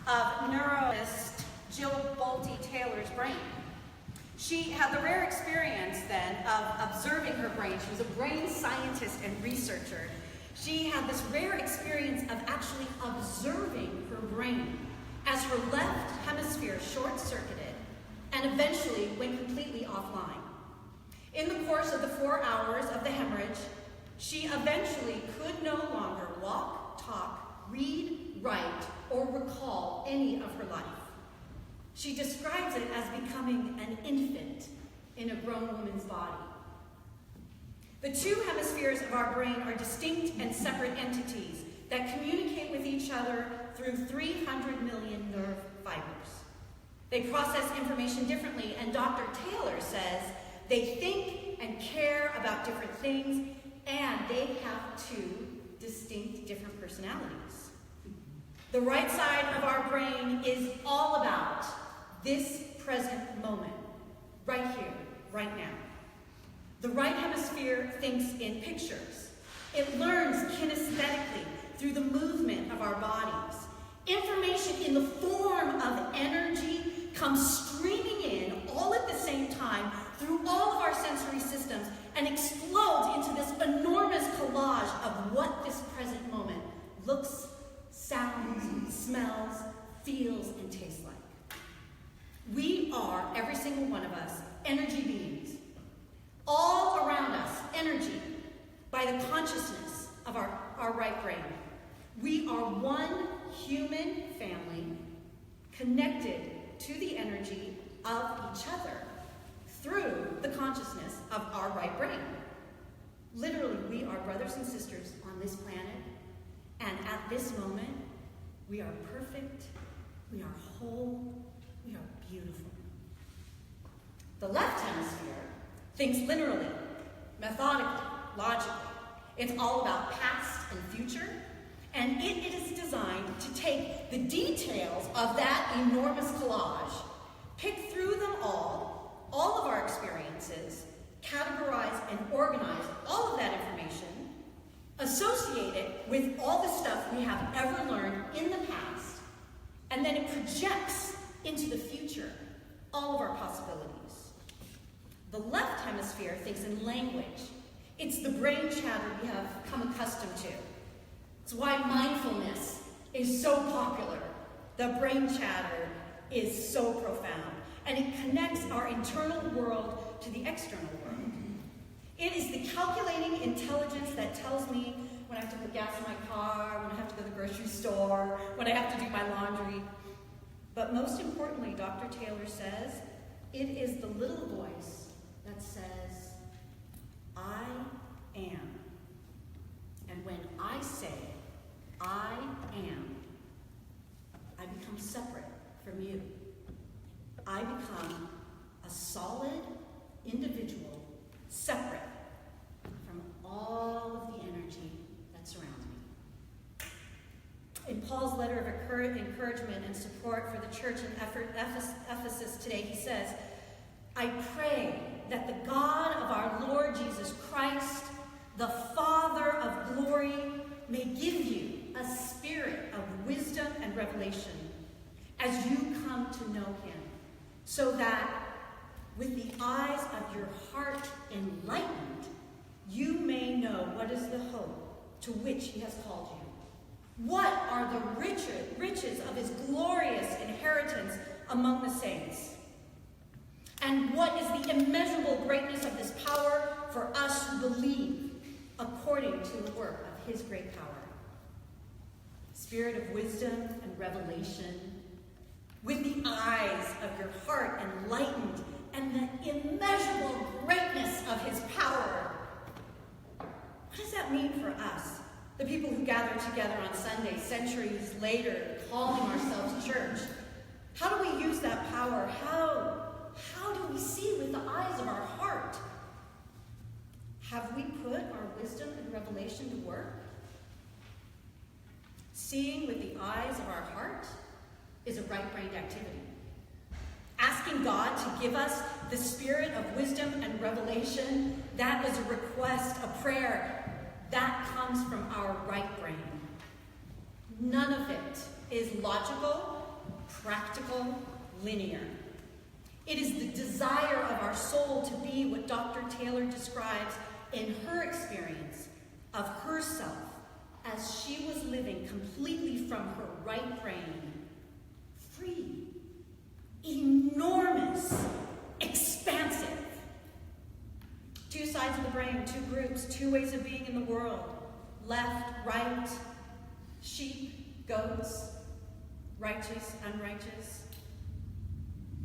of neurologist Jill Bolte Taylor's brain. She had the rare experience then of observing her brain. She was a brain scientist and researcher. She had this rare experience of actually observing her brain as her left hemisphere short-circuited and eventually went completely offline. In the course of the 4 hours of the hemorrhage, she eventually could no longer walk, talk, read, write, or recall any of her life. She describes it as becoming an infant in a grown woman's body. The two hemispheres of our brain are distinct and separate entities that communicate with each other through 300 million nerve fibers. They process information differently, and Dr. Taylor says they think and care about different things, and they have two distinct different personalities. The right side of our brain is all about this present moment, right here, right now. The right hemisphere thinks in pictures. It learns kinesthetically through the movement of our bodies. Information in the form of energy comes streaming in all at the same time through all of our sensory systems and explodes into this enormous collage of what this present moment looks, sounds, smells, feels, and tastes like. We are, every single one of us, energy beings. All around us, energy, by the consciousness of our right brain. We are one human family connected to the energy of each other through the consciousness of our right brain. Literally, we are brothers and sisters on this planet, and at this moment, we are perfect, we are whole, we are beautiful. The left hemisphere thinks linearly, methodically, logically. It's all about past and future, and it is designed to take the details of that enormous collage, pick through them all of our experiences, categorize and organize all of that information, associate it with all the stuff we have ever learned in the past, and then it projects into the future all of our possibilities. The left hemisphere thinks in language. It's the brain chatter we have come accustomed to. It's why mindfulness is so popular. The brain chatter is so profound, and it connects our internal world to the external world. It is the calculating intelligence that tells me when I have to put gas in my car, when I have to go to the grocery store, when I have to do my laundry. But most importantly, Dr. Taylor says, it is the little voice that says, I am. And when I say, I am, I become separate from you. I become a solid individual, separate from all of the energy that surrounds me. In Paul's letter of encouragement and support for the church in Ephesus today, he says, I pray that the God of our Lord Jesus Christ, the Father of glory, may give you a spirit of wisdom and revelation as you come to know him, so that with the eyes of your heart enlightened, you may know what is the hope to which he has called you. What are the riches of his glorious inheritance among the saints? And what is the immeasurable greatness of this power for us who believe according to the work of his great power? Spirit of wisdom and revelation, with the eyes of your heart enlightened, and the immeasurable greatness of his power. What does that mean for us, the people who gather together on Sunday, centuries later, calling ourselves church? How do we use that power? How do we see with the eyes of our heart? Have we put our wisdom and revelation to work? Seeing with the eyes of our heart is a right-brained activity. Asking God to give us the spirit of wisdom and revelation, that is a request, a prayer, that comes from our right brain. None of it is logical practical, linear. It is the desire of our soul to be what Dr. Taylor describes in her experience of herself as she was living completely from her right brain, free, enormous, expansive. Two sides of the brain, two groups, two ways of being in the world. Left, right, sheep, goats, righteous, unrighteous.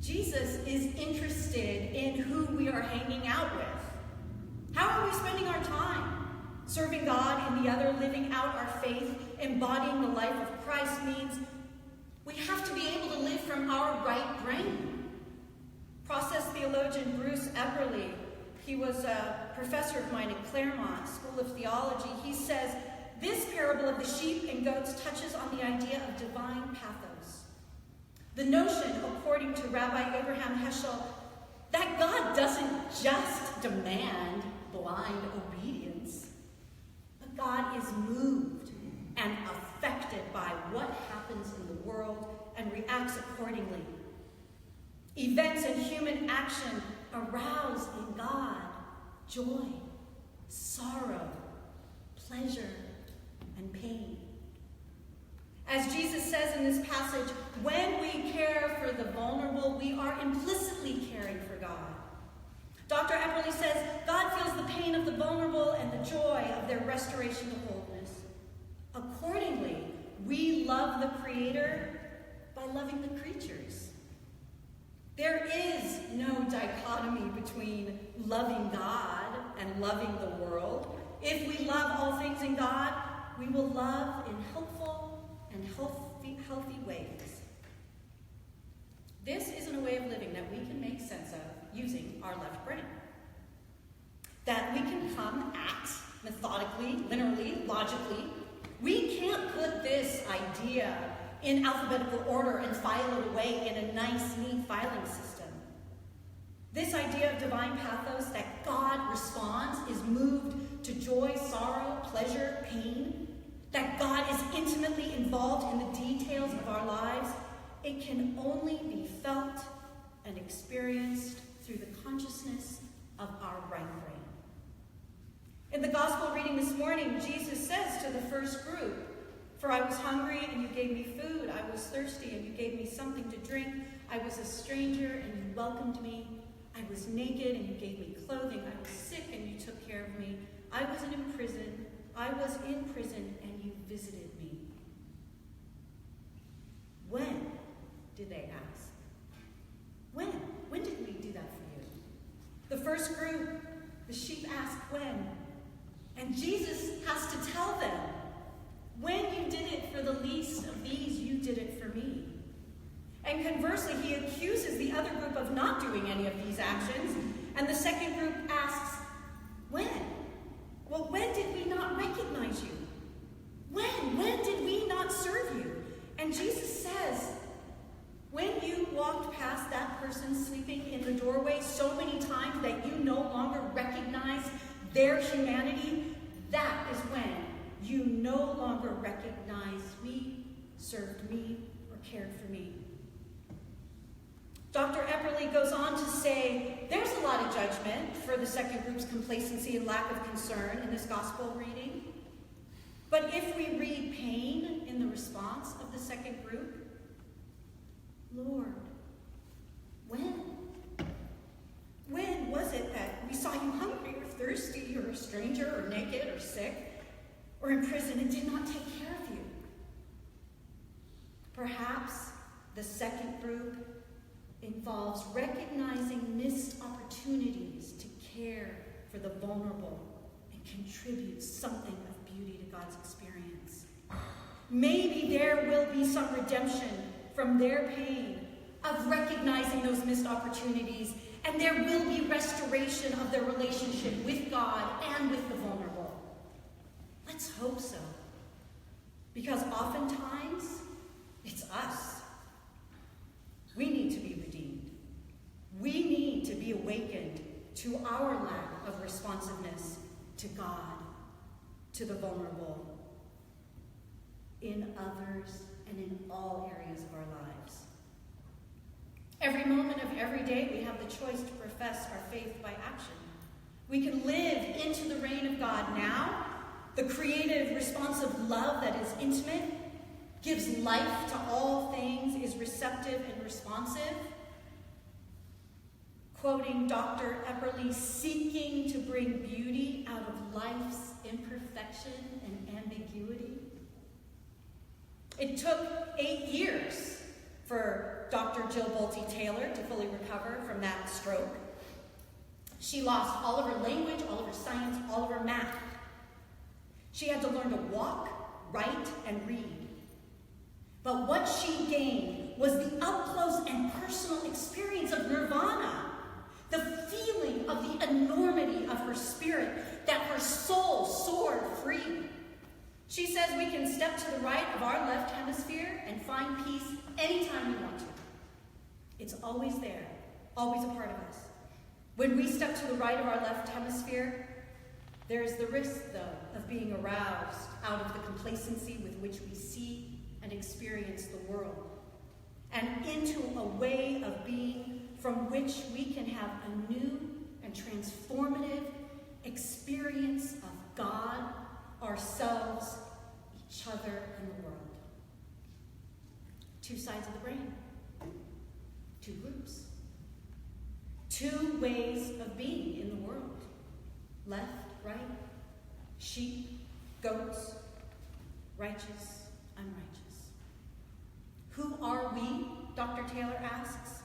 Jesus is interested in who we are hanging out with. How are we spending our time? Serving God and the other, living out our faith, embodying the life of Christ means we have to be able to live from our right brain. Process theologian Bruce Eberly, he was a professor of mine at Claremont School of Theology. He says, this parable of the sheep and goats touches on the idea of divine pathos. The notion, according to Rabbi Abraham Heschel, that God doesn't just demand blind obedience, but God is moved and affected by what happens in the world and reacts accordingly. Events and human action arouse in God joy, sorrow, pleasure, and pain. As Jesus says in this passage, when we care for the vulnerable, we are implicitly caring for God. Dr. Eberly says, God feels the pain of the vulnerable and the joy of their restoration to wholeness. Accordingly, we love the Creator by loving the creatures. There is no dichotomy between loving God and loving the world. If we love all things in God, we will love in helpful and healthy ways. This isn't a way of living that we can make sense of using our left brain. That we can come at methodically, linearly, logically. We can't put this idea in alphabetical order and file it away in a nice, neat filing system. This idea of divine pathos, that God responds, is moved to joy, sorrow, pleasure, pain, that God is intimately involved in the details of our lives, it can only be felt and experienced through the consciousness of our right brain. In the gospel reading this morning, Jesus says to the first group, "For I was hungry and you gave me food. I was thirsty and you gave me something to drink. I was a stranger and you welcomed me. I was naked and you gave me clothing. I was sick and you took care of me. I was in prison and you visited me." When did they ask? When? When did we do that for you? The first group, the sheep ask when. And Jesus has to tell them, when you did it for the least of these, you did it for me. And conversely, he accuses the other group of not doing any of these actions. And the second group asks, when? Well, when did we not recognize you? When? When did we not serve you? And Jesus says, when you walked past that person sleeping in the doorway so many times that you no longer recognize their humanity, that is when you no longer recognized me, served me, or cared for me. Dr. Eberly goes on to say, there's a lot of judgment for the second group's complacency and lack of concern in this gospel reading. But if we read pain in the response of the second group, Lord, when? When was it that we saw you hungry or thirsty or a stranger or naked or sick or in prison and did not take care of you? Perhaps the second group involves recognizing missed opportunities to care for the vulnerable and contribute something of beauty to God's experience. Maybe there will be some redemption from their pain of recognizing those missed opportunities, and there will be restoration of their relationship with God and with the vulnerable. Let's hope so. Because oftentimes, it's us. We need to be redeemed. We need to be awakened to our lack of responsiveness to God, to the vulnerable, in others, and in all areas of our lives. Every moment of every day, we have the choice to profess our faith by action. We can live into the reign of God now, the creative, responsive love that is intimate, gives life to all things, is receptive and responsive. Quoting Dr. Epperly, seeking to bring beauty out of life's imperfection and ambiguity. It took 8 years for Dr. Jill Bolte Taylor to fully recover from that stroke. She lost all of her language, all of her science, all of her math. She had to learn to walk, write, and read. But what she gained was the up-close and personal experience of nirvana, the feeling of the enormity of her spirit, that her soul soared free. She says we can step to the right of our left hemisphere and find peace anytime we want to. It's always there, always a part of us. When we step to the right of our left hemisphere, there is the risk, though, of being aroused out of the complacency with which we see and experience the world, and into a way of being from which we can have a new and transformative experience of God, ourselves, each other, and the world. Two sides of the brain, two groups, two ways of being in the world. Left, right, sheep, goats, righteous, unrighteous. Who are we? Dr. Taylor asks.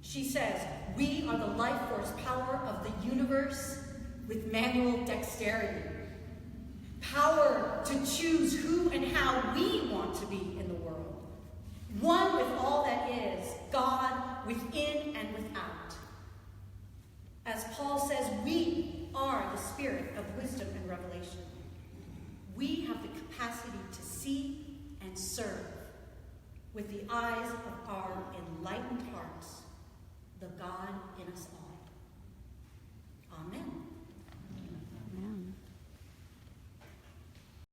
She says, we are the life force power of the universe with manual dexterity. Power to choose who and how we want to be in the world. One with all that is, God within and without. As Paul says, we are the spirit of wisdom and revelation. We have the capacity to see and serve with the eyes of our enlightened hearts, the God in us all. Amen.